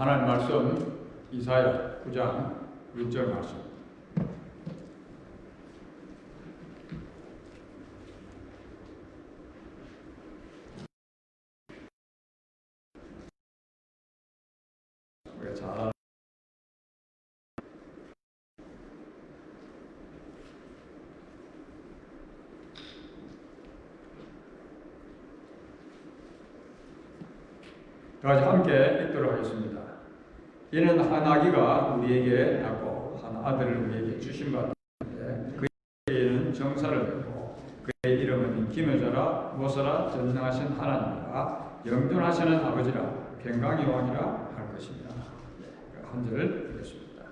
하나님 말씀 이사야 9장 1절 말씀. 우리가 잘 다같이 함께 읽도록 하겠습니다. 이는 한 아기가 우리에게 낳고 한 아들을 우리에게 주신 바 되는데 그에게는 정사를 두고 그의 이름은 기묘자라 모사라 전능하신 하나님이라 영존하시는 아버지라 평강의 왕이라 할 것입니다. 한 절을 읽겠습니다.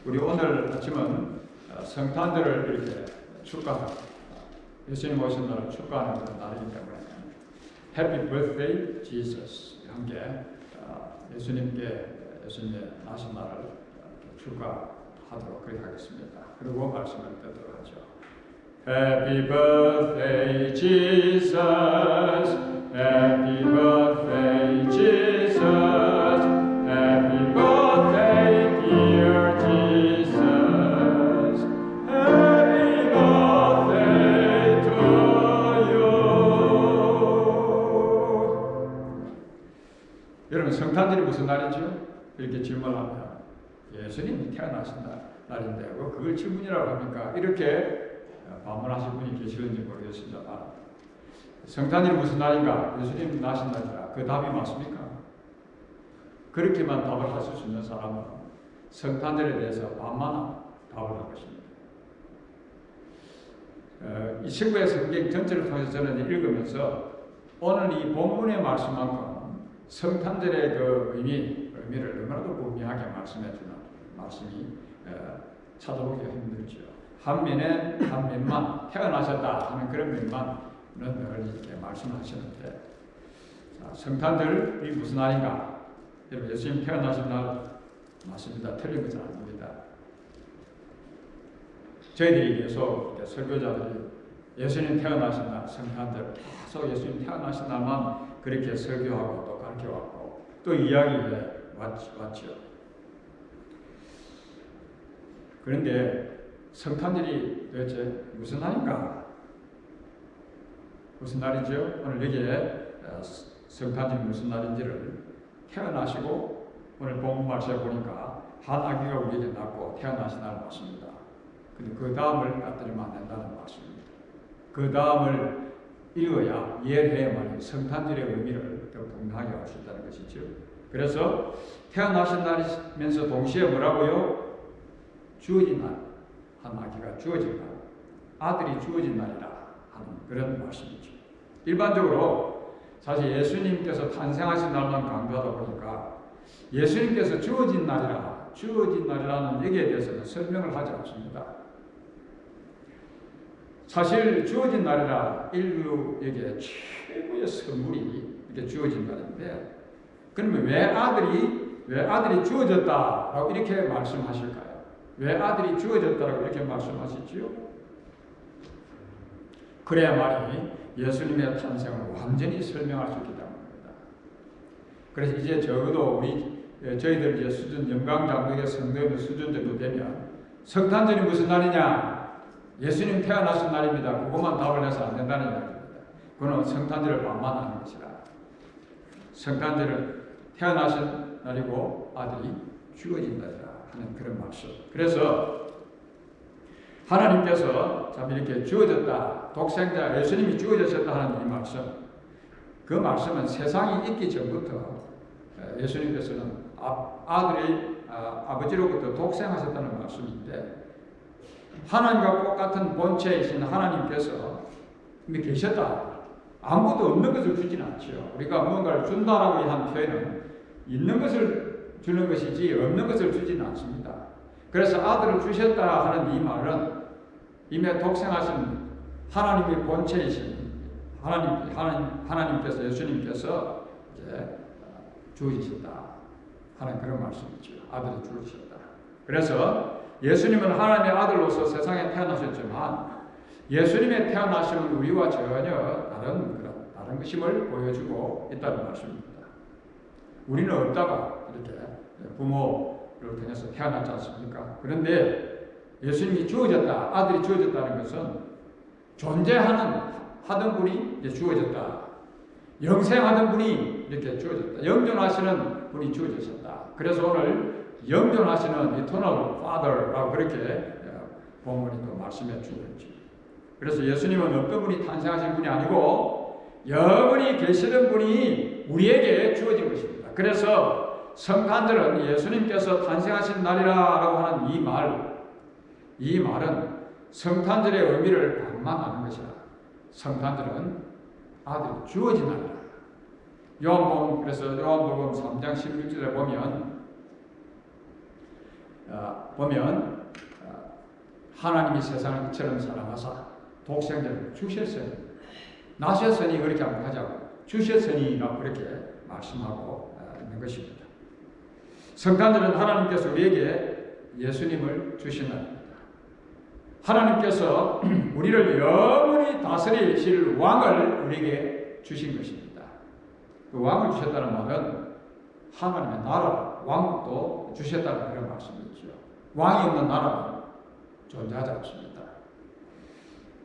우리 오늘 아침은 성탄절을 이렇게 축하하고 예수님 오신 날을 축하하는 그런 날이기 때문에 Happy Birthday Jesus 함께 예수님의 나신 날을 축하하도록 그렇게 하겠습니다. 그리고 말씀을 듣도록 하죠. Happy birthday Jesus, Happy birthday Jesus, Happy birthday dear Jesus, Happy birthday to you. 여러분 성탄절이 무슨 날이죠? 이렇게 질문하면 예수님이 태어나신 날인데 그걸 질문이라고 합니까? 이렇게 반문하실 분이 계시는지 모르겠습니다. 성탄절이 무슨 날인가? 예수님 나신 날이라. 그 답이 맞습니까? 그렇게만 답을 하실 수 있는 사람은 성탄절에 대해서 반만한 답을 한 것입니다. 이 친구의 성경 전체를 통해서 저는 읽으면서 오늘 이 본문의 말씀만큼 성탄절의 그 의미를 얼마나도 분명하게 말씀해 주는 말씀이 찾아보기가 힘들죠. 한 면만 태어나셨다 하는 그런 면만은 늘 이렇게 말씀하시는데 성탄절이 무슨 날인가? 여러분 예수님 태어나신 날 맞습니다. 틀린 것은 아닙니다. 저희들이 계속 설교자들이 예수님 태어나신 날 성탄절 계속 예수님 태어나신 날만 그렇게 설교하고 또 가르쳐왔고 또 이야기해 왔죠. 그런데 성탄절이 도대체 무슨 날인가? 무슨 날이죠? 오늘 여기에 성탄절이 무슨 날인지를 태어나시고 오늘 본문 말씀에 보니까 한 아기가 우리에게 낳고 태어나신 날 맞습니다. 근데 그 다음을 까뜨리면 안 된다는 말씀입니다. 그 다음을 읽어야 이해해야만 성탄절의 의미를 더 분명하게 알 수 있다는 것이죠. 그래서 태어나신 날이면서 동시에 뭐라고요? 주어진 날, 한 아기가 주어진 날, 아들이 주어진 날이라 하는 그런 말씀이죠. 일반적으로 사실 예수님께서 탄생하신 날만 강조하다 보니까 예수님께서 주어진 날이라는 얘기에 대해서는 설명을 하지 않습니다. 사실 주어진 날이라 인류에게 최고의 선물이 이렇게 주어진 날인데 그러면 왜 아들이 주어졌다라고 이렇게 말씀하실까요? 왜 아들이 주어졌다라고 이렇게 말씀하시지요? 그래야만이 예수님의 탄생을 완전히 설명할 수 있기 때문입니다. 그래서 이제 적어도 저희들 이제 수준 영광장독의 성도의 수준 정도 되면 성탄절이 무슨 날이냐? 예수님 태어나신 날입니다. 그것만 답을 해서 안 된다는 이야기입니다. 그거는 성탄절을 반만하는 것이라. 성탄절은 태어나신 날이고 아들이 주어진 날이라 하는 그런 말씀. 그래서 하나님께서 참 이렇게 주어졌다. 독생자 예수님이 주어졌다 하는 이 말씀. 그 말씀은 세상이 있기 전부터 예수님께서는 아들이 아버지로부터 독생하셨다는 말씀인데 하나님과 똑같은 본체이신 하나님께서 이미 계셨다. 아무것도 없는 것을 주지는 않죠. 우리가 무언가를 준다라고 한 표현은 있는 것을 주는 것이지 없는 것을 주지는 않습니다. 그래서 아들을 주셨다 하는 이 말은 이미 독생하신 하나님의 본체이신 하나님께서 예수님께서 이제 주어지셨다 하는 그런 말씀이죠. 아들을 주셨다. 그래서 예수님은 하나님의 아들로서 세상에 태어나셨지만 예수님의 태어나심은 우리와 전혀 다른 것임을 보여주고 있다는 말씀입니다. 우리는 없다가 이렇게 부모를 통해서 태어났지 않습니까? 그런데 예수님이 주어졌다, 아들이 주어졌다는 것은 하던 분이 이제 주어졌다. 영생하던 분이 이렇게 주어졌다. 영존하시는 분이 주어졌다. 그래서 오늘 영존하시는 Eternal Father라고 그렇게 본문이 또 말씀해 주고 있죠. 그래서 예수님은 어떤 분이 탄생하신 분이 아니고 영원히 계시는 분이 우리에게 주어진 것입니다. 그래서 성탄절은 예수님께서 탄생하신 날이라고 하는 이 말은 성탄절의 의미를 반만하는 것이라. 성탄절은 아들이 주어진 날이라. 그래서 요한복음 3장 16절에 보면 하나님이 세상을 이처럼 사랑하사 독생자를 주셨으니, 나셨으니 그렇게 한번 하자고, 주셨으니라고 그렇게 말씀하고 있는 것입니다. 성탄절은 하나님께서 우리에게 예수님을 주신 날입니다. 하나님께서 우리를 영원히 다스리실 왕을 우리에게 주신 것입니다. 그 왕을 주셨다는 말은 하나님의 나라, 왕국도 주셨다는 그런 말씀이죠. 왕이 없는 나라는 존재하지 않습니다.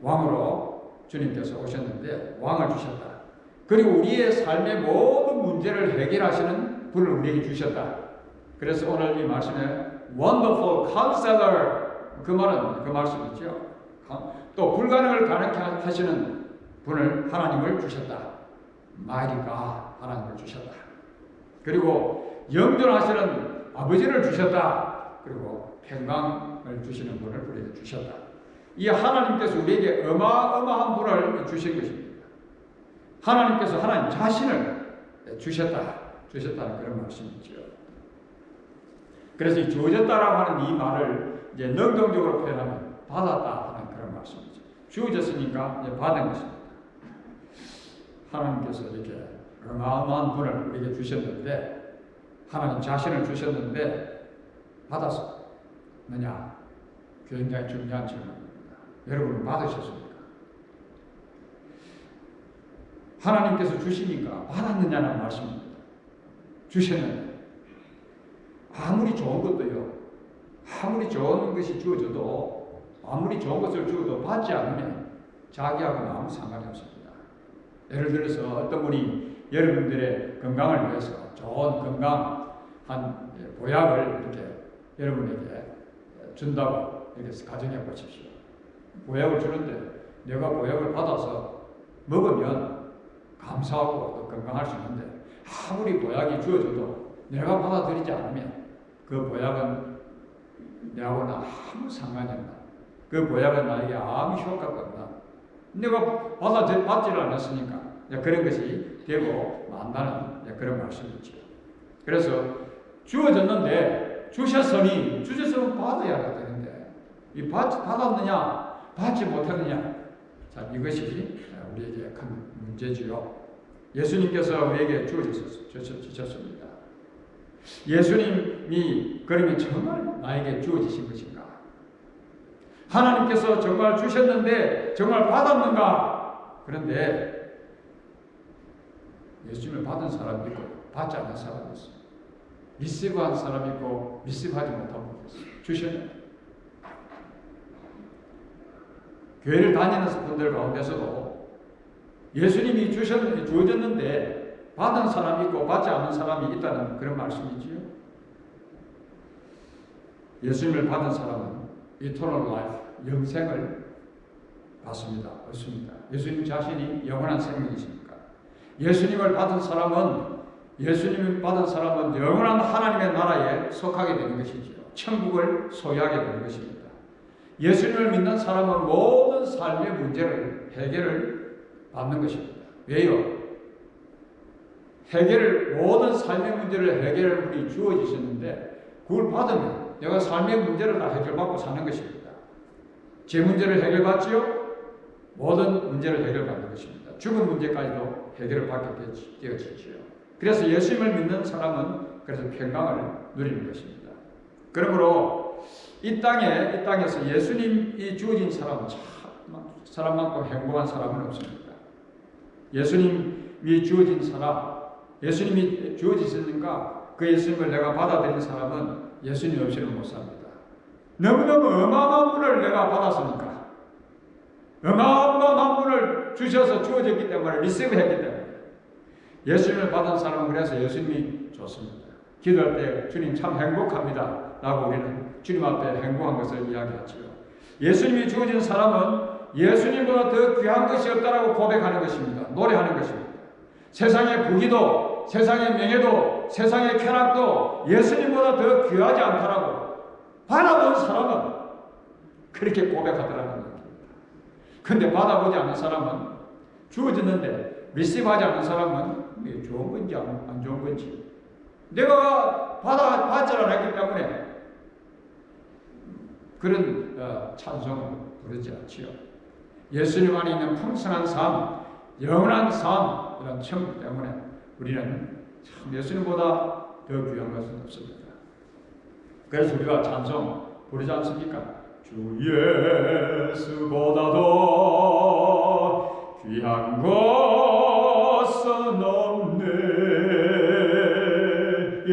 왕으로 주님께서 오셨는데 왕을 주셨다. 그리고 우리의 삶의 모든 문제를 해결하시는 분을 우리에게 주셨다. 그래서 오늘 이 말씀에 Wonderful Counselor, 그 말씀이죠. 또 불가능을 가능케 하시는 분을, 하나님을 주셨다. Mighty God, 하나님을 주셨다. 그리고 영존하시는 아버지를 주셨다. 그리고 평강을 주시는 분을 우리에게 주셨다. 이 하나님께서 우리에게 어마어마한 분을 주신 것입니다. 하나님께서 하나님 자신을 주셨다는 그런 말씀이죠. 그래서 이 주어졌다라고 하는 이 말을 이제 능동적으로 표현하면 받았다 하는 그런 말씀이죠. 주어졌으니까 이제 받은 것입니다. 하나님께서 이렇게 어마어마한 분을 우리에게 주셨는데, 하나님 자신을 주셨는데 받았느냐? 굉장히 중요한 질문입니다. 여러분은 받으셨습니까? 하나님께서 주시니까 받았느냐는 말씀입니다. 주셨느냐? 아무리 좋은 것도요, 아무리 좋은 것이 주어져도, 아무리 좋은 것을 주어도 받지 않으면 자기하고는 아무 상관이 없습니다. 예를 들어서 어떤 분이 여러분들의 건강을 위해서 좋은 건강한 보약을 이렇게 여러분에게 준다고 이렇게 가정해 보십시오. 보약을 주는데 내가 보약을 받아서 먹으면 감사하고 또 건강할 수 있는데, 아무리 보약이 주어져도 내가 받아들이지 않으면 그 보약은 내하고는 아무 상관이 없다. 그 보약은 나에게 아무 효과가 없다. 내가 받지를 않았으니까 그런 것이 되고 만나는 그런 말씀이죠. 그래서 주어졌는데 주셨으면 받아야 되는데 이 받았느냐 받지 못했느냐, 자, 이것이 우리에게 큰 문제지요. 예수님께서 우리에게 주셨습니다. 예수님이 그러면 정말 나에게 주어지신 것인가? 하나님께서 정말 주셨는데 정말 받았는가? 그런데 예수님을 받은 사람이 있고 받지 않은 사람이 있어요. 리시브한 사람이 있고 리시브하지 못한 분이 있어요. 주셨는데 교회를 다니는 분들 가운데서도 예수님이 주어졌는데 받은 사람이 있고 받지 않은 사람이 있다는 그런 말씀이지요. 예수님을 받은 사람은 Eternal Life, 영생을 받습니다. 얻습니다. 예수님 자신이 영원한 생명이십니까? 예수님을 받은 사람은 영원한 하나님의 나라에 속하게 되는 것이지요. 천국을 소유하게 되는 것입니다. 예수님을 믿는 사람은 모든 삶의 문제를 해결을 받는 것입니다. 왜요? 모든 삶의 문제를 해결할 분이 주어지셨는데 그걸 받으면 내가 삶의 문제를 다 해결받고 사는 것입니다. 제 문제를 해결받지요? 모든 문제를 해결받는 것입니다. 죽은 문제까지도 해결을 받게 되어지지요. 그래서 예수님을 믿는 사람은 그래서 평강을 누리는 것입니다. 그러므로 이 땅에서 예수님이 주어진 사람만큼 행복한 사람은 없습니다. 예수님이 주어지셨는가? 그 예수님을 내가 받아들인 사람은 예수님 없이는 못 삽니다. 너무너무 어마어마한 분을 내가 받았으니까, 어마어마한 분을 주셔서 주어졌기 때문에, 리시브 했기 때문에 예수님을 받은 사람은 그래서 예수님이 좋습니다. 기도할 때 주님 참 행복합니다 라고 우리는 주님 앞에 행복한 것을 이야기하죠. 예수님이 주어진 사람은 예수님보다 더 귀한 것이 없다라고 고백하는 것입니다. 노래하는 것입니다. 세상의 부귀도, 세상의 명예도, 세상의 쾌락도 예수님보다 더 귀하지 않다라고 받아본 사람은 그렇게 고백하더라는 겁니다. 그런데 받아보지 않은 사람은, 주어졌는데 리시브하지 않은 사람은 이게 좋은 건지 안 좋은 건지, 내가 받지를 않았기 때문에 그런 찬송을 부르지 않지요. 예수님 안에 있는 풍성한 삶, 영원한 삶, 이런 천국 때문에 우리는 참 예수님보다 더 귀한 것은 없습니다. 그래서 우리가 찬송 부르지 않습니까? 주 예수보다도 귀한 것은 없네.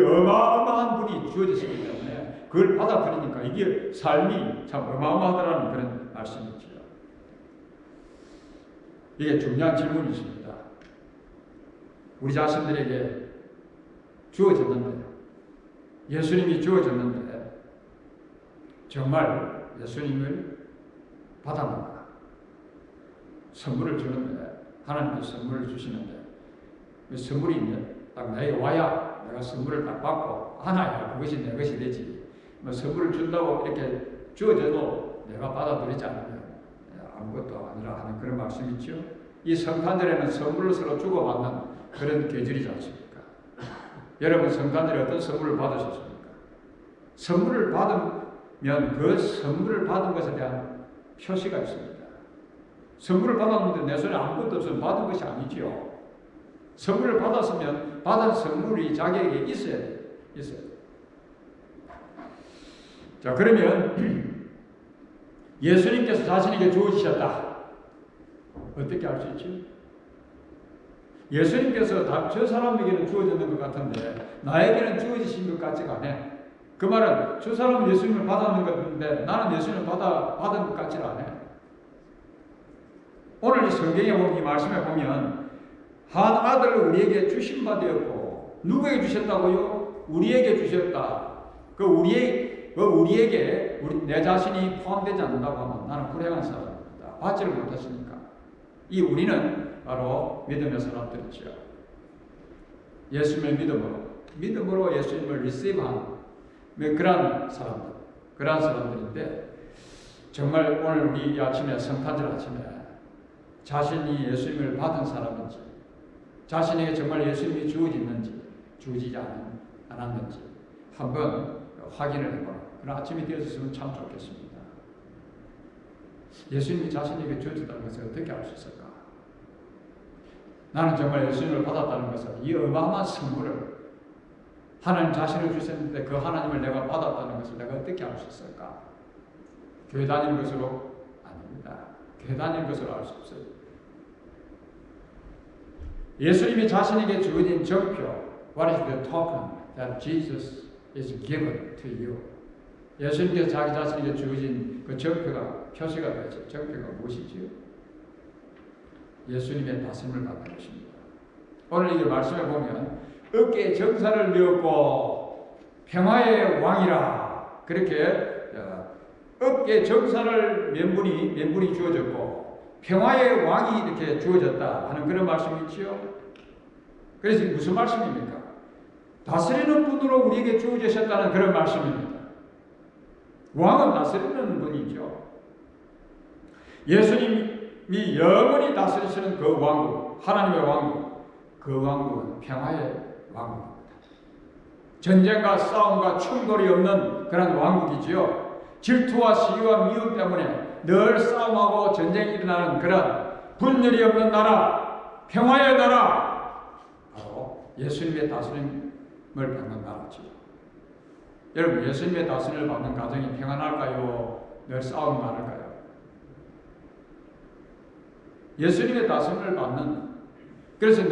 어마어마한 분이 주어지시기 때문에 그걸 받아들이니까 이게 삶이 참 어마어마하다는 그런 말씀이죠. 이게 중요한 질문이십니다. 우리 자신들에게 주어졌는데, 예수님이 주어졌는데 정말 예수님을 받았는가? 선물을 주는데, 하나님께서 선물을 주시는데 선물이 있네. 딱 내게 와야 내가 선물을 딱 받고 하나야 그것이 내 것이 되지. 뭐 선물을 준다고 이렇게 주어져도 내가 받아들이지 않으면 아무것도 아니라 하는 그런 말씀이죠. 이 성탄절에는 선물을 서로 주고받는 그런 계절이지 않습니까? 여러분 성탄절에 어떤 선물을 받으셨습니까? 선물을 받으면 그 선물을 받은 것에 대한 표시가 있습니다. 선물을 받았는데 내 손에 아무것도 없으면 받은 것이 아니지요. 선물을 받았으면 받은 선물이 자기에게 있어야 돼요. 있어야 돼요. 자, 그러면 예수님께서 자신에게 주어지셨다. 어떻게 알 수 있지? 예수님께서 저 사람에게는 주어졌는 것 같은데 나에게는 주어지신 것 같지가 않아. 그 말은 저 사람은 예수님을 받았는 것 같은데 나는 예수님을 받은 것 같지가 않아. 오늘 이 성경에 보면, 이 말씀에 보면 한 아들을 우리에게 주신 바 되었고, 누구에게 주셨다고요? 우리에게 주셨다. 그 우리에게 내 자신이 포함되지 않는다고 하면 나는 불행한 사람입니다. 받지를 못했으니까. 이 우리는 바로 믿음의 사람들이죠. 예수님의 믿음으로 예수님을 리시브한 그런 사람들인데, 정말 오늘 우리 이 아침에, 성탄절 아침에 자신이 예수님을 받은 사람인지, 자신에게 정말 예수님이 주어지는지 주어지지 않았는지 한번 확인을 해보라. 그런 아침이 되었으면 참 좋겠습니다. 예수님이 자신에게 주어졌다는 것을 어떻게 알 수 있을까? 나는 정말 예수님을 받았다는 것을, 이 어마어마한 선물을 하나님 자신을 주셨는데 그 하나님을 내가 받았다는 것을 내가 어떻게 알 수 있을까? 교회 다니는 것으로 아닙니다. 교회 다니는 것으로 알 수 없어요. 예수님이 자신에게 주어진 정표, what is the token that Jesus is given to you? 예수님께서 자기 자신에게 주어진 그 정표가, 표시가 되죠. 정표가 무엇이지요? 예수님의 다스림을 받는 것입니다. 오늘 이 말씀에 보면 어깨에 정사를 메었고 평화의 왕이라, 그렇게 어깨에 정사를 면분이 주어졌고 평화의 왕이 이렇게 주어졌다 하는 그런 말씀이 있지요. 그래서 무슨 말씀입니까? 다스리는 분으로 우리에게 주어지셨다는 그런 말씀입니다. 왕은 다스리는 분이죠. 예수님이 영원히 다스리시는 그 왕국, 하나님의 왕국, 그 왕국은 평화의 왕국입니다. 전쟁과 싸움과 충돌이 없는 그런 왕국이지요. 질투와 시기와 미움 때문에 늘 싸움하고 전쟁이 일어나는 그런 분열이 없는 나라, 평화의 나라, 바로 예수님의 다스림을 받는 나라지요. 여러분, 예수님의 다스림을 받는 가정이 평안할까요? 늘 싸움이 많을까요? 예수님의 다스림을 받는, 그래서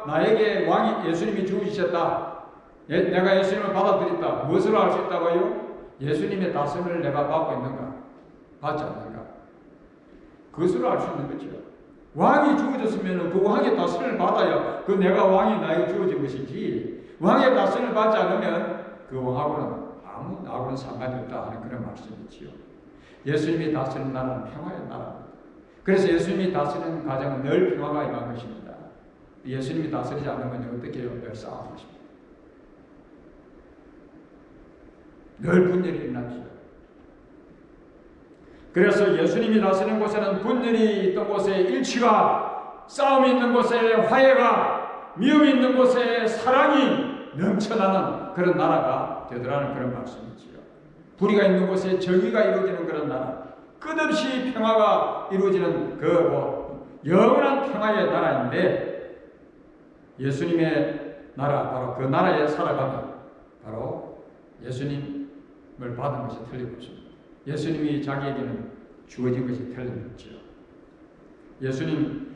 나에게 왕이 예수님이 주어지셨다. 내가 예수님을 받아들였다. 무엇으로 알 수 있다고요? 예수님의 다스림을 내가 받고 있는가? 받지 않는가? 그것으로 알 수 있는 거죠. 왕이 주어졌으면 그 왕의 다스림을 받아야 그 내가 왕이 나에게 주어진 것이지, 왕의 다스림을 받지 않으면 그 왕하고는 나하고는 상관이 없다 하는 그런 말씀이지요. 예수님이 다스리는 나라는 평화의 나라입니다. 그래서 예수님이 다스리는 가정은 늘 평화가 임한 것입니다. 예수님이 다스리지 않으면 어떻게 해요? 늘 싸우는 것입니다. 늘 분열이 일어나죠. 그래서 예수님이 다스리는 곳에는 분열이 있던 곳에 일치가, 싸움이 있는 곳에 화해가, 미움이 있는 곳에 사랑이 넘쳐나는 그런 나라가 되더라는 그런 말씀이지요. 불의가 있는 곳에 정의가 이루어지는 그런 나라, 끝없이 평화가 이루어지는 영원한 평화의 나라인데, 예수님의 나라, 바로 그 나라에 살아가면 바로 예수님을 받은 것이 틀림없습니다. 예수님이 자기에게는 주어진 것이 틀림없죠. 예수님께서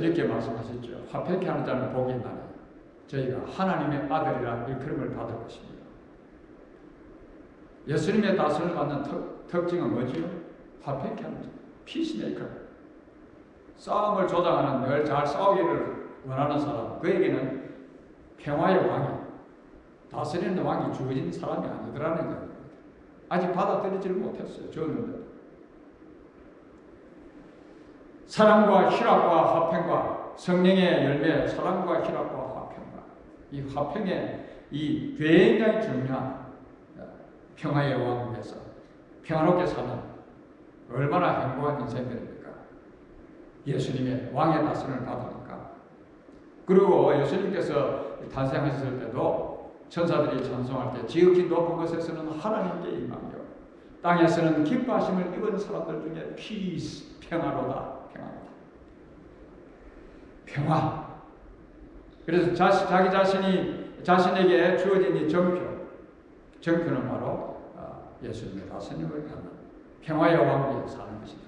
이렇게 말씀하셨죠. 화평케 하는 자는 복이 있나니 저희가 하나님의 아들이라 일컬음을 받을 것입니다. 예수님의 다스림을 받는 특징은 뭐지요? 화평케 하는 자, 피스메이커. 싸움을 조장하는, 늘 잘 싸우기를 원하는 사람, 그에게는 평화의 왕이, 다스리는 왕이 주어진 사람이 아니더라는 거예요. 아직 받아들이지를 못했어요. 저는 사랑과 희락과 화평과 성령의 열매, 사랑과 희락과 화평과 이 화평의 이 굉장히 중요한 평화의 왕을 위해서 평화롭게 사는 얼마나 행복한 인생들입니까? 예수님의 왕의 다스림을 받으니까. 그리고 예수님께서 탄생하셨을 때도 천사들이 찬송할 때 지극히 높은 곳에서는 하나님께 임하며 땅에서는 기뻐하심을 입은 사람들 중에 피스, 평화로다, 평화로다. 평화. 그래서 자기 자신에게 주어진 이 정표는 바로 예수님의 다스림을 하는 평화의 왕국에 사는 것이다.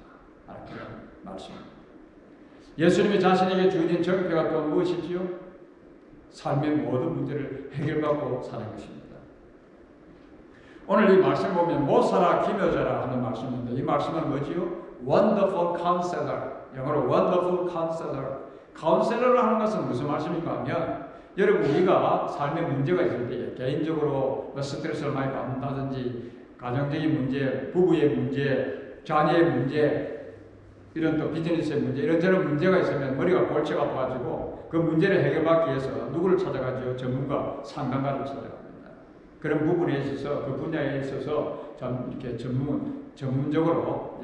그런 말씀입니다. 예수님이 자신에게 주어진 정표가 또 무엇이지요? 삶의 모든 문제를 해결받고 사는 것입니다. 오늘 이 말씀 보면 못 살아 기묘자라 하는 말씀인데, 이 말씀은 뭐지요? Wonderful Counselor. 영어로 Wonderful Counselor. 카운셀러를 하는 것은 무슨 말씀인가 하면, 여러분 우리가 삶에 문제가 있을 때 개인적으로 스트레스를 많이 받는다든지 가정적인 문제, 부부의 문제, 자녀의 문제, 이런 또 비즈니스의 문제, 이런저런 문제가 있으면 머리가 골치가 아파가지고 그 문제를 해결받기 위해서 누구를 찾아가죠? 전문가, 상담가를 찾아갑니다. 그런 부분에 있어서, 그 분야에 있어서 좀 이렇게 전문적으로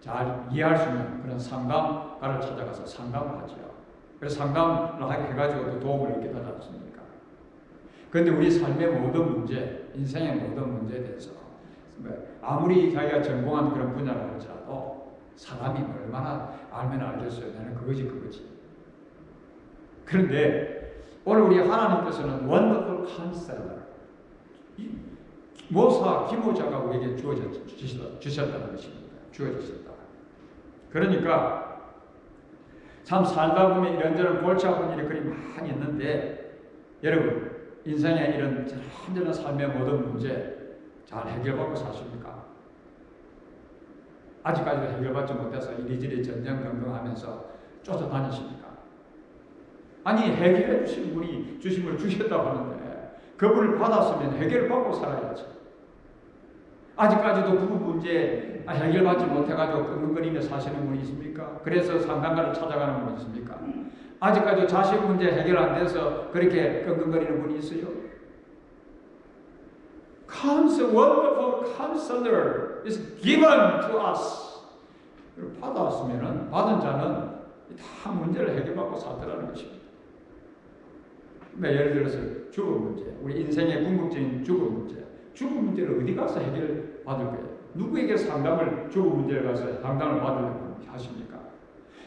잘 이해할 수 있는 그런 상담가를 찾아가서 상담을 하죠. 그래서 상담을 해가지고 도움을 얻게 되지 않습니까? 그런데 우리 삶의 모든 문제, 인생의 모든 문제에 대해서 아무리 자기가 전공한 그런 분야를 할지라도 사람이 얼마나 알면 알겠어요. 나는 그거지. 그런데 오늘 우리 하나님께서는 Wonderful Counselor, 모사, 기모자가 우리에게 주셨다는 것입니다. 주어지셨다. 그러니까 참 살다 보면 이런저런 골치 아픈 일이 그리 많이 있는데, 여러분 인생의 이런 완전한 삶의 모든 문제 잘 해결받고 사십니까? 아직까지도 해결받지 못해서 이리저리 전전긍긍하면서 쫓아다니십니까? 아니 해결해 주신 분이 주심을 주셨다고 하는데 그분을 받았으면 해결받고 살아야지. 아직까지도 그 문제 해결받지 못해가지고 끙끙거리며 사시는 분이 있습니까? 그래서 상담가를 찾아가는 분이 있습니까? 아직까지도 자식 문제 해결 안 돼서 그렇게 끙끙거리는 분이 있어요? Wonderful Counselor is given to us. 받았으면은 받은 자는 다 문제를 해결받고 살더라는 것입니다. 예를 들어서 죽음 문제, 우리 인생의 궁극적인 죽음 문제를 어디 가서 해결받을 거예요? 누구에게 죽음 문제를 가서 상담을 받으려고 하십니까?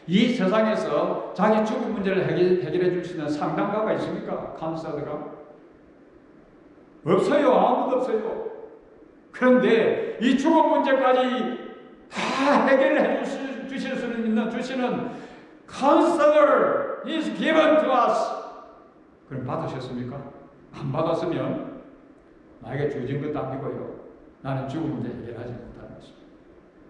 이 세상에서 자기 죽음 문제를 해결해 줄 수 있는 상담가가 있습니까? 카운셀러가? 없어요. 아무도 없어요. 그런데 이 죽음 문제까지 다 해결해 주실 수 있는 주시는 Counselor is given to us. 그럼 받으셨습니까? 안 받았으면 나에게 주어진 것도 아니고요. 나는 죽음 문제 해결하지 못하는 것입니다.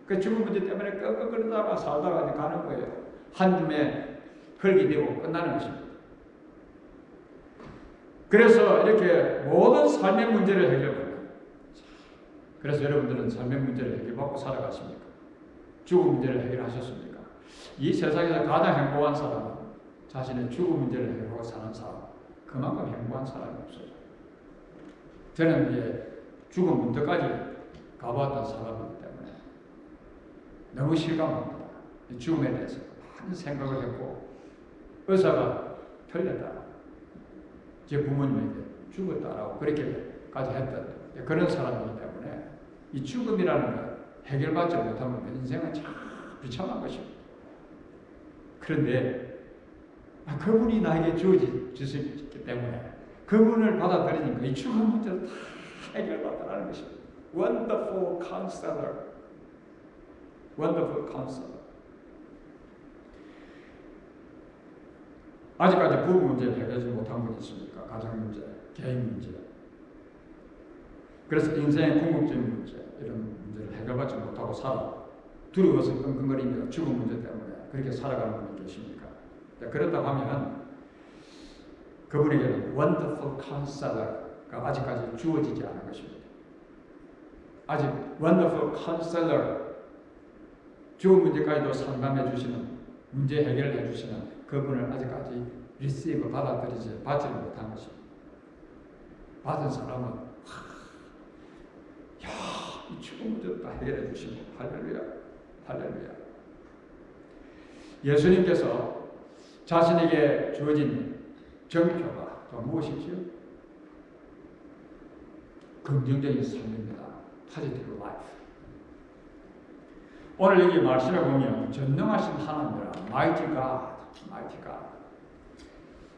그 죽음 문제 때문에 끄끄거리다가 살다가 가는 거예요. 한 줌에 흙이 되고 끝나는 것입니다. 그래서 이렇게 모든 삶의 문제를 해결합니다. 그래서 여러분들은 삶의 문제를 해결받고 살아가십니까? 죽음 문제를 해결하셨습니까? 이 세상에서 가장 행복한 사람은 자신의 죽음 문제를 해결하고 사는 사람. 그만큼 행복한 사람이 없어요. 저는 이제 죽음 문제까지 가보았던 사람이기 때문에 너무 실감합니다. 죽음에 대해서 많은 생각을 했고 의사가 틀렸다. 제 부모님에게 죽었다라고 그렇게까지 했던 그런 사람이기 때문에 이 죽음이라는 것 해결받지 못하면 인생은 참 비참한 것입니다. 그런데 그분이 나에게 주어졌기 때문에 그분을 받아들이니까 이 죽음 문제를 다 해결받다라는 것입니다. Wonderful counselor. Wonderful counselor. 아직까지 부부 문제를 해결하지 못한 분이 있습니까? 가정 문제, 개인 문제. 그래서 인생의 궁극적인 문제, 이런 문제를 해결받지 못하고 살아 두려워서 끙끙거리며 죽음 문제 때문에 그렇게 살아가는 분이 계십니까? 그렇다고 하면 그분에게는 Wonderful Counselor가 아직까지 주어지지 않은 것입니다. 아직 Wonderful Counselor, 죽음 문제까지도 상담해 주시는, 문제 해결해 주시는 그분을 아직까지 리시브 받지를 못한 것입니다. 받은 사람은 이 죽음 문제도 다 해결해 주시고 할렐루야, 할렐루야. 예수님께서 자신에게 주어진 정표가 또 무엇이지요? 긍정적인 삶입니다. Positive life. 오늘 여기 말씀에 보면 전능하신 하나님이라 Mighty God.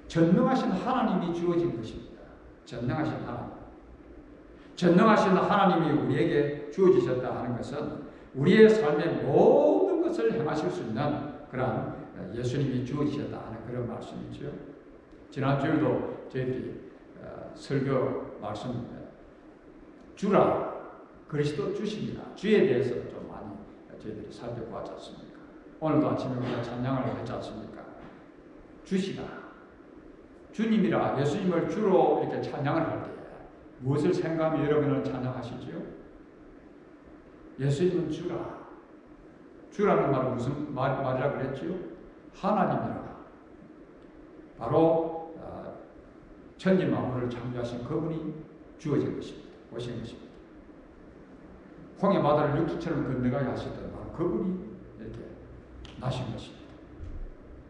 전능하신 하나님이 주어진 것입니다. 전능하신 하나님. 전능하신 하나님이 우리에게 주어지셨다 하는 것은 우리의 삶의 모든 것을 행하실 수 있는 그런 예수님이 주어지셨다 하는 그런 말씀이죠. 지난 주일도 저희들이 설교 말씀 주라 그리스도 주십니다. 주에 대해서 좀 많이 저희들이 살펴보았지 않습니까? 오늘도 아침에 우리가 찬양을 했지 않습니까? 주시다. 주님이라 예수님을 주로 이렇게 찬양을 할 때 무엇을 생각하며 여러분은 찬양하시지요? 예수님은 주라. 주라는 말은 무슨 말이라 그랬지요? 하나님이라. 바로 천지 만물을 창조하신 그분이 주어진 것입니다. 오신 것입니다. 홍해 바다를 육지처럼 건너가게 하셨던 바로 그분이 이렇게 나신 것입니다.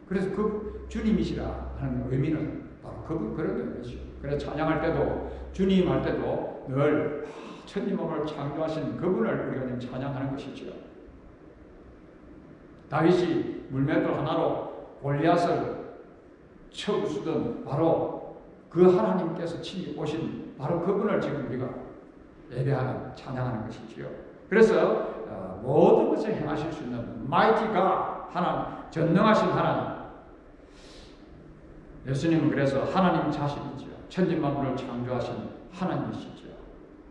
그래서 그 주님이시라 하는 의미는 바로 그런 의미죠. 그래서 찬양할 때도 주님 할 때도 늘 천지 만물을 창조하신 그분을 우리가 지금 찬양하는 것이죠. 다윗이 물맷돌 하나로 골리앗을 쳐부수던 바로 그 하나님께서 친히 오신 바로 그분을 지금 우리가 예배하는 찬양하는 것이지요. 그래서 모든 것을 행하실 수 있는 Mighty God, 하나님, 전능하신 하나님. 예수님은 그래서 하나님 자신이죠. 천지만물을 창조하신 하나님이시죠.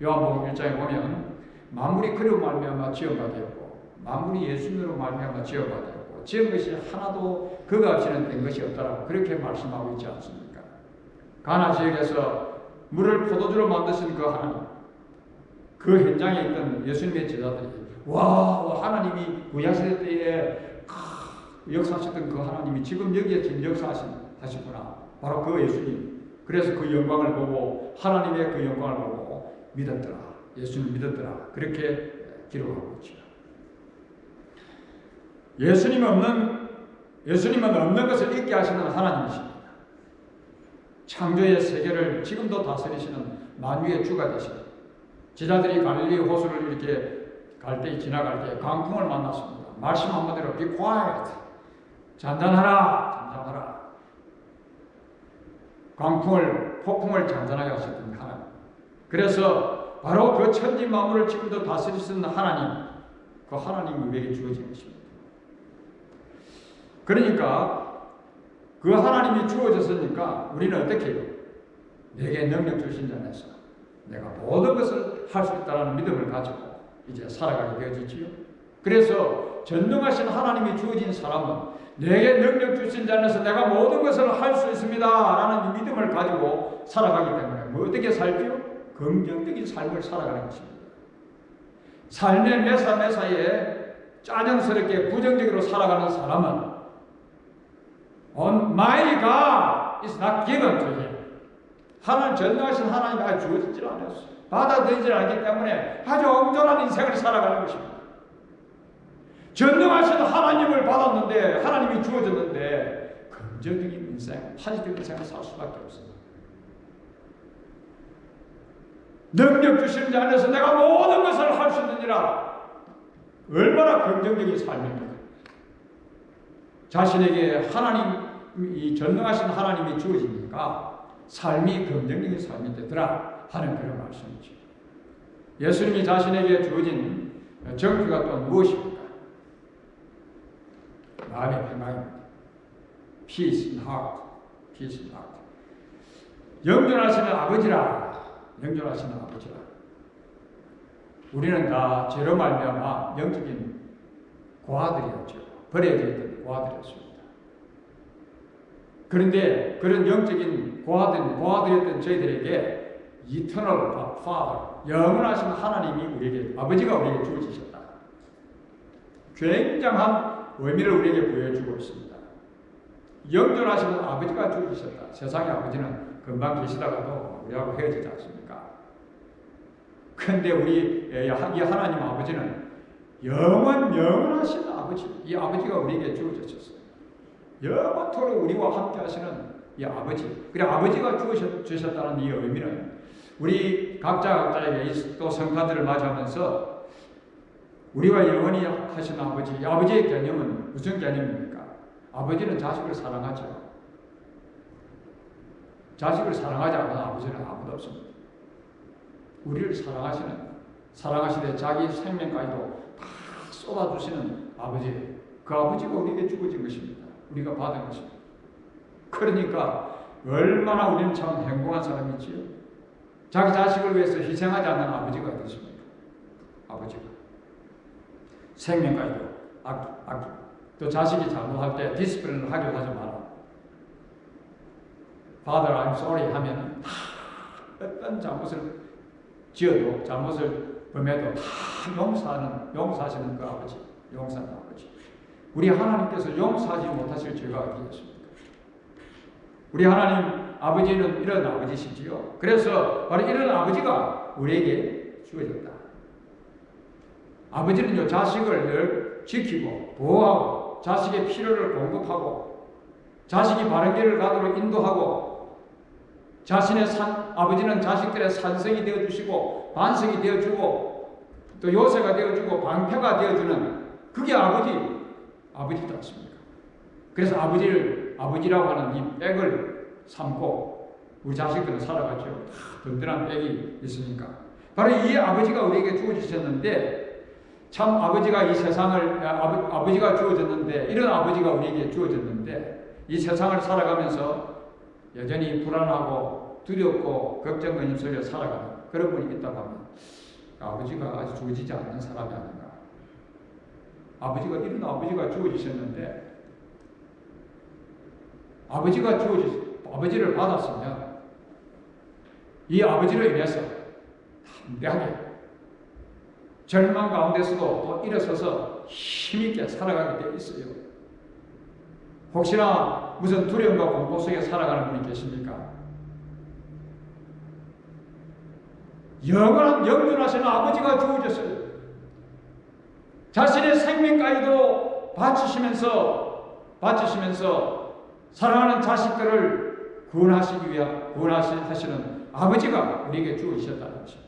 요한복음 1장에 보면 만물이 그로 말미암아 지어가 되었고 만물이 예수님으로 말미암아 지어가 되었고 지은 것이 하나도 그가 없이는 된 것이 없다라고 그렇게 말씀하고 있지 않습니까? 가나 지역에서 물을 포도주로 만드신 그 하나님, 그 현장에 있던 예수님의 제자들이 와 하나님이 구약시대 때에 역사하셨던 그 하나님이 지금 여기에 지금 역사하시구나. 바로 그 예수님. 그래서 그 영광을 보고 하나님의 그 영광을 보고 믿었더라. 예수님 믿었더라. 그렇게 기록하고 있죠. 예수님은 없는 것을 있게 하시는 하나님이십니다. 창조의 세계를 지금도 다스리시는 만유의 주가 되십니다. 제자들이 갈릴리 호수를 이렇게 지나갈 때 강풍을 만났습니다. 말씀 한마디로 be quiet. 잔잔하라. 폭풍을 잔잔하게 하셨던 하나님. 그래서 바로 그 천지 만물을 지금도 다스리시는 하나님, 그 하나님이 우리에게 주어진 것입니다. 그러니까 그 하나님이 주어졌으니까 우리는 어떻게 해요? 내게 능력 주신 자에서 내가 모든 것을 할 수 있다는 믿음을 가지고 이제 살아가게 되어지지요. 그래서 전능하신 하나님이 주어진 사람은 내게 능력 주신 자 안에서 내가 모든 것을 할 수 있습니다 라는 믿음을 가지고 살아가기 때문에 뭐 어떻게 살지요? 긍정적인 삶을 살아가는 것입니다. 삶의 매사매사에 짜증스럽게 부정적으로 살아가는 사람은 My God is not given to him. 하나님 전능하신 하나님이 아주 주어지질 않았어요. 받아들이질 않기 때문에 아주 엉존한 인생을 살아가는 것입니다. 전능하신 하나님을 받았는데 하나님이 주어졌는데 긍정적인 인생, 파지티브 인생을 살 수밖에 없습니다. 능력 주신 자 안에서 내가 모든 것을 할 수 있느니라. 얼마나 긍정적인 삶입니까? 자신에게 이 전능하신 하나님이 주어지니까 삶이 긍정적인 삶이 되더라 하는 그런 말씀이죠. 예수님이 자신에게 주어진 정표가 또 무엇입니까? 마음의 평강입니다. Peace in heart. Peace in heart. 영존하시는 아버지라. 영존하시는 아버지라. 우리는 다 죄로 말미암아 영적인 고아들이었죠. 버려져 있던 고아들이었습니다. 그런데 그런 영적인 고아들이었던 저희들에게 Eternal Father, 영원하신 하나님이 우리에게, 아버지가 우리에게 주어지셨다. 굉장한 의미를 우리에게 보여주고 있습니다. 영존하시는 아버지가 주어지셨다. 세상의 아버지는 금방 계시다가도 우리하고 헤어지지 않습니까? 그런데 이 하나님 아버지는 영원하신 아버지, 이 아버지가 우리에게 주어졌었어요. 영원토록 우리와 함께 하시는 이 아버지. 그래 아버지가 주셨다는 이 의미는 우리 각자에게 또 성가들을 맞이하면서 우리와 영원히 하시는 아버지, 이 아버지의 개념은 무슨 개념입니까? 아버지는 자식을 사랑하죠. 자식을 사랑하지 않는 아버지는 아무도 없습니다. 우리를 사랑하시되 자기 생명까지도 다 쏟아주시는 아버지, 그 아버지가 우리에게 주어진 것입니다. 우리가 받은 것입니다. 그러니까 얼마나 우리는 참 행복한 사람이지요. 자기 자식을 위해서 희생하지 않는 아버지가 어떻습니까? 아버지가 생명까지도 아끼고 또 자식이 잘못할 때 디스플레이를 하기도 하지 마라. Father, I'm sorry 하면 어떤 잘못을 지어도 잘못을 범해도 다 용서하시는 그 아버지, 용서하는 아버지. 우리 하나님께서 용서하지 못하실 죄가 어디 있습니까? 우리 하나님 아버지는 이런 아버지시지요. 그래서 바로 이런 아버지가 우리에게 주어졌다. 아버지는요, 자식을 늘 지키고 보호하고 자식의 필요를 공급하고 자식이 바른 길을 가도록 인도하고 아버지는 자식들의 산성이 되어주시고 반석이 되어주고 또 요새가 되어주고 방패가 되어주는 그게 아버지지 않습니까? 그래서 아버지라고 하는 이 백을 삼고 우리 자식들은 살아가죠. 든든한 백이 있으니까. 바로 이 아버지가 우리에게 주어지셨는데 참 아버지가 이 세상을 아버지가 주어졌는데 이런 아버지가 우리에게 주어졌는데 이 세상을 살아가면서 여전히 불안하고 두렵고 걱정 근심 속에 살아가는 그런 분이 있다고 하면 아버지가 아직 주어지지 않는 사람이 아닌가. 이런 아버지가 주어지셨는데 아버지를 받았으면 이 아버지로 인해서 담대하게 절망 가운데서도 또 일어서서 힘있게 살아가게 되어 있어요. 혹시나 무슨 두려움과 공포 속에 살아가는 분이 계십니까? 영존하시는 아버지가 주어졌어요. 자신의 생명까지도 바치시면서 사랑하는 자식들을 구원하시기 위한 구원하시는 아버지가 우리에게 주어지셨다는 것입니다.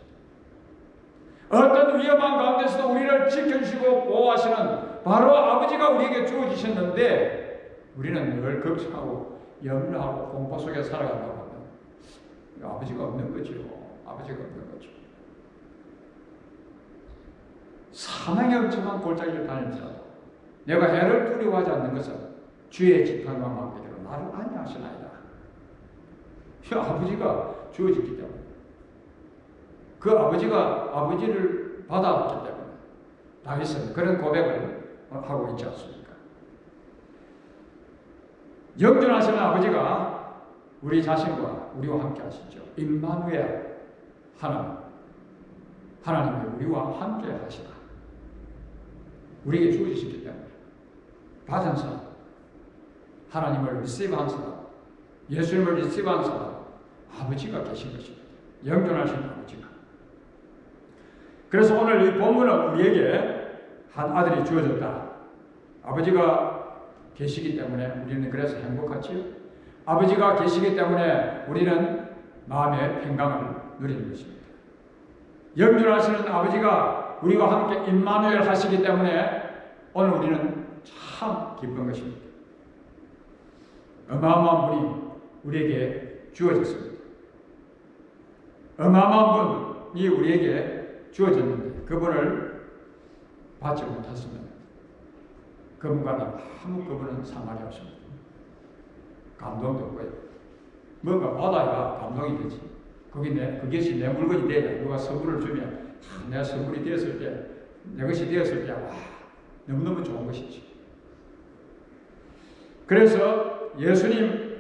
어떤 위험한 가운데서도 우리를 지켜주시고 보호하시는 바로 아버지가 우리에게 주어지셨는데 우리는 늘 걱정하고 염려하고 공포 속에 살아간다고 하면 아버지가 없는 거죠. 아버지가 없는 거죠. 사망의 엄청난 골짜기를 다닐지라도 내가 해를 두려워하지 않는 것은 주의 지팡이와 망대로 나를 아니하시나이다. 이 아버지가 주어졌기 때문에, 그 아버지가 아버지를 받았기 때문에 다윗은 그런 고백을 하고 있지 않습니까? 영존하시는 아버지가 우리 자신과 우리와 함께 하시죠. 임마누엘, 하나님이 우리와 함께 하시다. 우리에게 주어지셨기 때문에 받은 사람, 하나님을 리시브한 사람, 예수님을 리시브한 사람, 아버지가 계신 것입니다. 영존하신 아버지가. 그래서 오늘 이 본문은 우리에게 한 아들이 주어졌다. 아버지가 계시기 때문에 우리는 그래서 행복하지요. 아버지가 계시기 때문에 우리는 마음의 평강을 누리는 것입니다. 영존하시는 아버지가 우리와 함께 임마누엘 하시기 때문에 오늘 우리는 참 기쁜 것입니다. 어마어마한 분이 우리에게 주어졌습니다. 어마어마한 분이 우리에게 주어졌는데 그분을 받지 못했으면 그분과는 아무 그분은 상관이 없습니다. 감동도 없고요. 뭔가 받아야 감동이 되지. 그것이 내 물건이 돼야 누가 선물을 주면 내 선물이 되었을 때, 내 것이 되었을 때 와, 너무너무 좋은 것이지. 그래서 예수님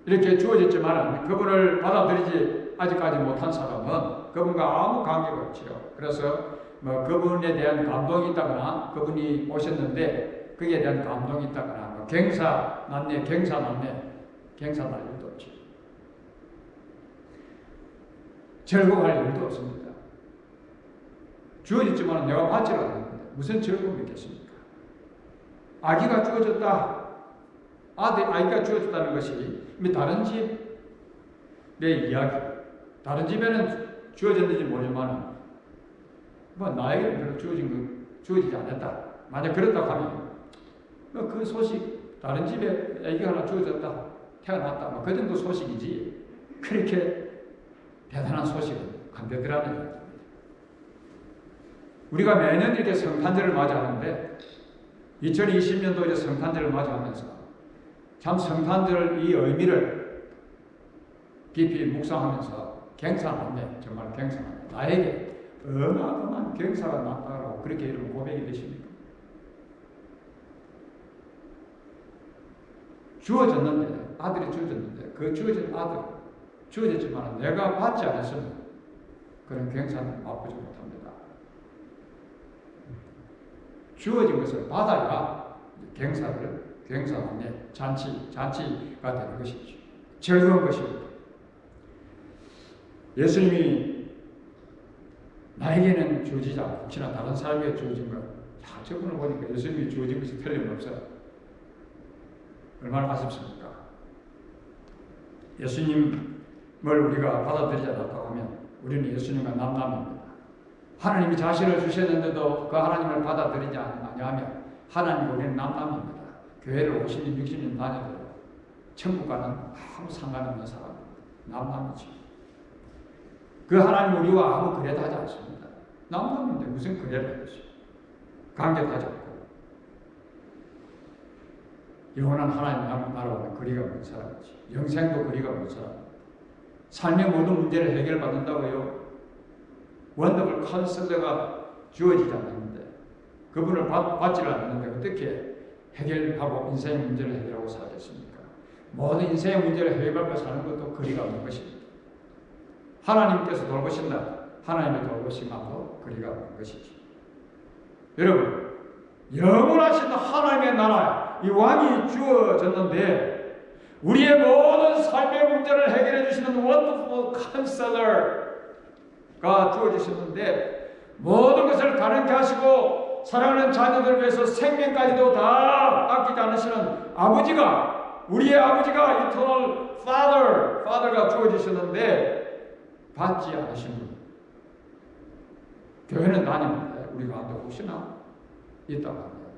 이렇게 주어졌지만 그분을 받아들이지 아직까지 못한 사람은 그분과 아무 관계가 없지요. 그래서 그분에 대한 감동이 있다거나 그분이 오셨는데 거기에 대한 감동이 있다거나 경사 났네 날 일도 없지. 즐거워할 일도 없습니다. 주어졌지만 내가 받지를 않았는데 무슨 즐거움이 있겠습니까? 아기가 주어졌다. 아기가 주어졌다는 것이 다른 집의 이야기. 다른 집에는 주어졌는지 모르지만 나에게는 별로 주어지지 않았다. 만약 그렇다고 하면 그 소식, 다른 집에 아기가 하나 주어졌다, 태어났다, 그 정도 소식이지 그렇게 대단한 소식은 안 되더라는 얘기입니다. 우리가 매년 이렇게 성탄절을 맞이하는데 2020년도에 성탄절을 맞이하면서 참 성탄절 이 의미를 깊이 묵상하면서 경사났네. 정말 경사났네. 나에게 어마어마한 경사가 났다고 그렇게 이런 고백이 되십니까? 주어졌는데, 아들이 주어졌는데 그 주어진 아들 주어졌지만 내가 받지 않았으면 그런 경사는 맛보지 못합니다. 주어진 것을 받아야 경사났네. 잔치가 되는 것이죠. 즐거운 것입니다. 예수님이 나에게는 주어지지 않고 혹시나 다른 사람에게 주어진 것, 저분을 보니까 예수님이 주어진 것이 틀림없어요. 얼마나 아쉽습니까? 예수님을 우리가 받아들이지 않았다고 하면 우리는 예수님과 남남입니다. 하나님이 자신을 주셨는데도 그 하나님을 받아들이지 않으면 하나님과 우리는 남남입니다. 교회를 50년, 60년 다녀도 천국과는 아무 상관없는 사람입니다. 남남이죠. 그 하나님 우리와 아무 거래도 하지 않습니다. 남남인데 무슨 거래를 하겠어요? 관계도 하지 않고. 영원한 하나님 나라와는 거리가 먼 사람이지. 영생도 거리가 먼 사람입니다. 삶의 모든 문제를 해결받는다고요? 원더풀 카운슬러가 주어지지 않았는데 그분을 받지를 않았는데 어떻게 해결하고 인생의 문제를 해결하고 살겠습니까? 모든 인생의 문제를 해결하고 사는 것도 거리가 없는 것입니다. 하나님께서 돌보신다. 하나님의 돌보심하고 거리가 없는 것이지. 여러분, 영원하신 하나님의 나라, 이 왕이 주어졌는데 우리의 모든 삶의 문제를 해결해 주시는 원더풀 카운슬러가 주어지셨는데 모든 것을 가능케 하시고 사랑하는 자녀들을 위해서 생명까지도 다 아끼지 않으시는 아버지가, 우리의 아버지가 Eternal Father가 주어지셨는데 받지 않으신 분. 교회는 다니는데 우리 가운데 혹시나 있다고 합니다.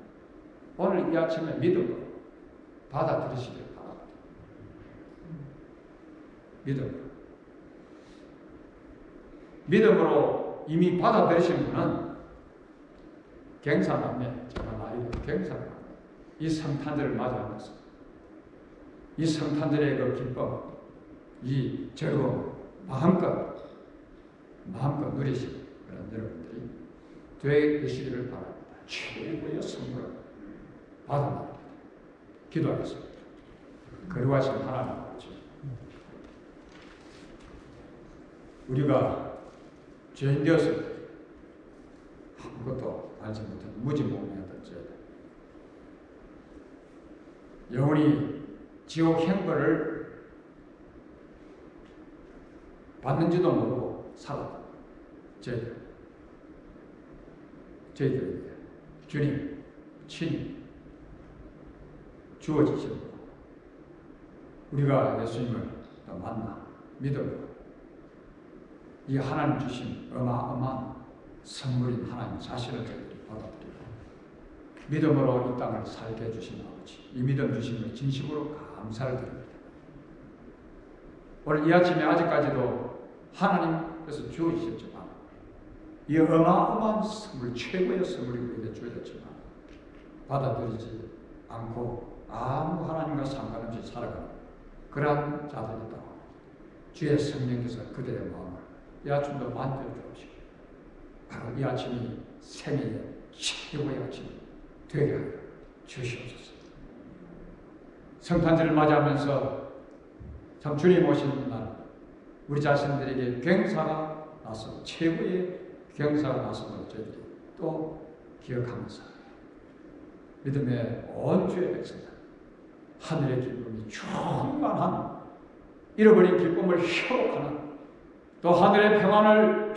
오늘 이 아침에 믿음으로 받아들이시길 바랍니다. 믿음으로 이미 받아들이신 분은 경사남매, 정말 나이도 경사남매, 이 성탄절을 맞이하면서 이 성탄절의 그 기쁨, 이 즐거움 마음껏 누리시는 그런 여러분들이 되시기를 바랍니다. 최고의 선물을 받아라. 기도하겠습니다. 거룩하신 하나님 아버지, 우리가 죄인 되었을 때 아무것도 알지 못한 무지몽매였던지 영원히 지옥 형벌을 받는지도 모르고 살았다. 저희들에게 주님 친히 주어지시고 우리가 예수님을 만나 믿음으로 이 하나님 주신 어마어마한 선물인 하나님 자신을 저희들이 받아들이고 믿음으로 이 땅을 살게 해주신 아버지, 이 믿음 주심을 진심으로 감사를 드립니다. 오늘 이 아침에 아직까지도 하나님께서 주어주셨지만 이 어마어마한 선물, 최고의 선물이 우리에게 주어졌지만 받아들이지 않고 아무 하나님과 상관없이 살아가는 그러한 자들이 있다고 주의 성령께서 그들의 마음을 이 아침도 만져 주옵시고 바로 이 아침이 생애의 최고의 아침이 되게 하여 주시옵소서. 성탄절을 맞이하면서 참 주님 오신 날 우리 자신들에게 경사가 나서 최고의 경사가 나서는 저희들이 또 기억하면서 믿음의 온 주의 백성들 하늘의 기쁨이 충만한 잃어버린 기쁨을 회복하는 또 하늘의 평안을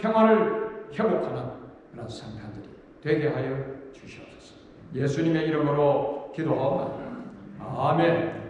회복하는 그런 성탄들이 되게 하여 주시옵소서. 예수님의 이름으로 기도하옵나이다. 아멘.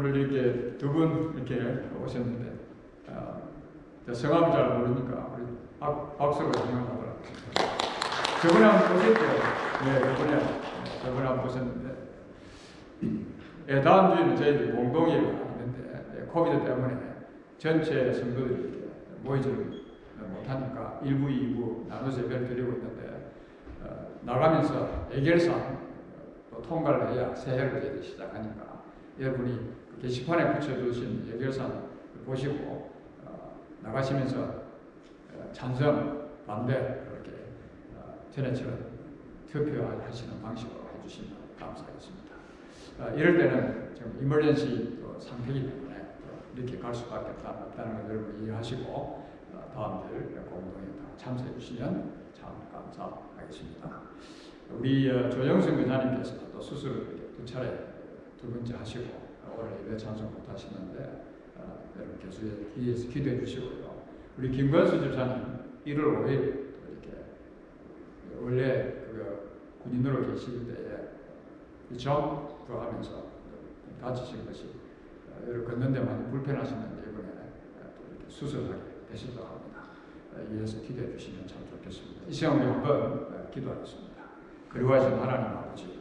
오늘 이렇게 두 분 이렇게 오셨는데 성함을 잘 모르니까 우리 박수로 환영하더라고요. 저번에 한번 보셨죠? 저번에 한번 보셨는데 다음 주에는 저희들이 공동회의가 있는데 코비드 때문에 전체 성도들이 모이지 못하니까 1부, 2부 나눠서 예배를 드리고 있는데 나가면서 예결산 통과를 해야 새해를 저희들이 시작하니까 여러분이 게시판에 붙여두신 예결산 보시고 나가시면서 찬성, 반대 이렇게 전에처럼 투표하시는 방식으로 해주시면 감사하겠습니다. 이럴 때는 지금 이머전시 상태이기 때문에 이렇게 갈 수밖에 없다는 걸 여러분 이해하시고 다음들 공동에 참석해 주시면 참 감사하겠습니다. 우리 조영선 교사님께서 또 수술을 두 차례 두 번째 하시고 오늘 예배 찬송 못 하시는데 여러분 교수에 기도해 주시고요. 우리 김건수 집사님 1월 5일 이렇게 원래 군인으로 계실 때에 점프하면서 다치신 것이 걷는데 많이 불편하시는데 이번에 또 이렇게 수술하게 되셨다고 합니다. 이해해서 기도해 주시면 참 좋겠습니다. 이 시간 우리 한번 기도하겠습니다. 그리워하신 하나님 아버지,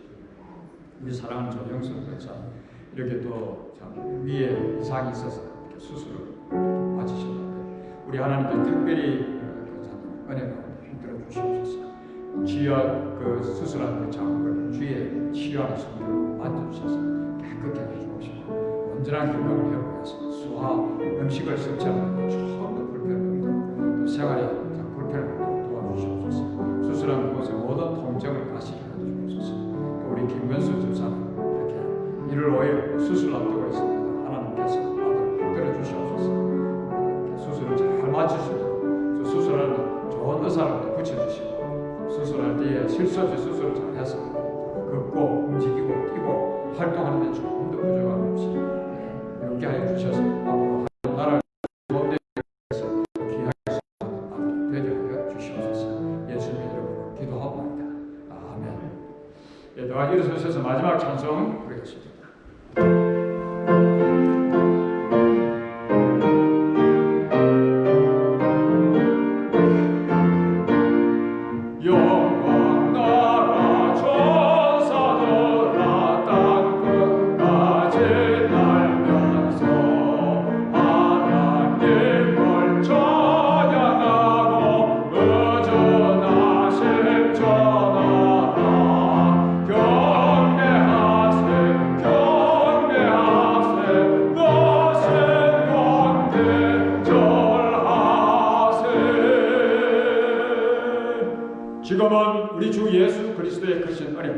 우리 사랑하는 조영선 권사 이렇게 또 참 위에 이상이 있어서 이렇게 수술을 받으셨는데 우리 하나님께 특별히 권사님 은혜 가운데 힘들어 주시옵소서. 주여 그 수술한 그 자국을 주의 치유하는 손으로 만져주셔서 깨끗게 해주옵시고 온전한 건강을 회복해서 소화 음식을 섭취하는 처음부터 불편을 또 생활에 불편을 도와주시옵소서. 수술한 곳에 모든 통증을 다시 해주옵소서. 우리 김건수 집사는 이렇게 1월 5일 수술 앞두고 있습니다. 하나님께서 아들 붙들어 주시옵소서. 수술을 잘 맞추시고 수술하는 좋은 의사를 붙여주시고 수술할 때에 실수 없이 수술을 잘해서 걷고 움직이고 뛰고 활동하는 데 조금 더 부족함 없이 이렇게 하여 주셔서 앞으로 나라를 가운데서 귀하게 쓰는 되게 하여 주시옵소서. 예수님의 이름으로 기도하옵나이다. 아멘. 예, 다 일어서셔서 마지막 찬송 부르겠습니다. 지금은 우리 주 예수 그리스도의 크신 은혜로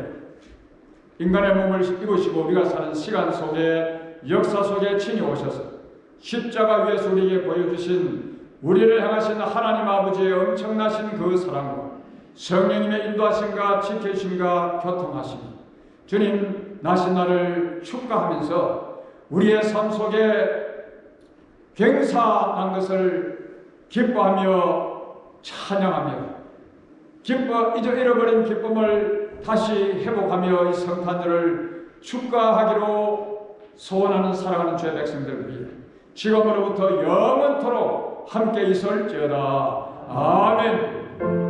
인간의 몸을 입으시고 우리가 사는 시간 속에 역사 속에 친히 오셔서 십자가 위에서 우리에게 보여주신 우리를 향하신 하나님 아버지의 엄청나신 그 사랑과 성령님의 인도하심과 지켜주심과 교통하심 주님 나신 날을 축하하면서 우리의 삶 속에 경사난 것을 기뻐하며 찬양하며 잃어버린 기쁨을 다시 회복하며 이 성탄절을 축하하기로 소원하는 사랑하는 주의 백성들을 위해 지금으로부터 영원토록 함께 있을지어다. 아멘.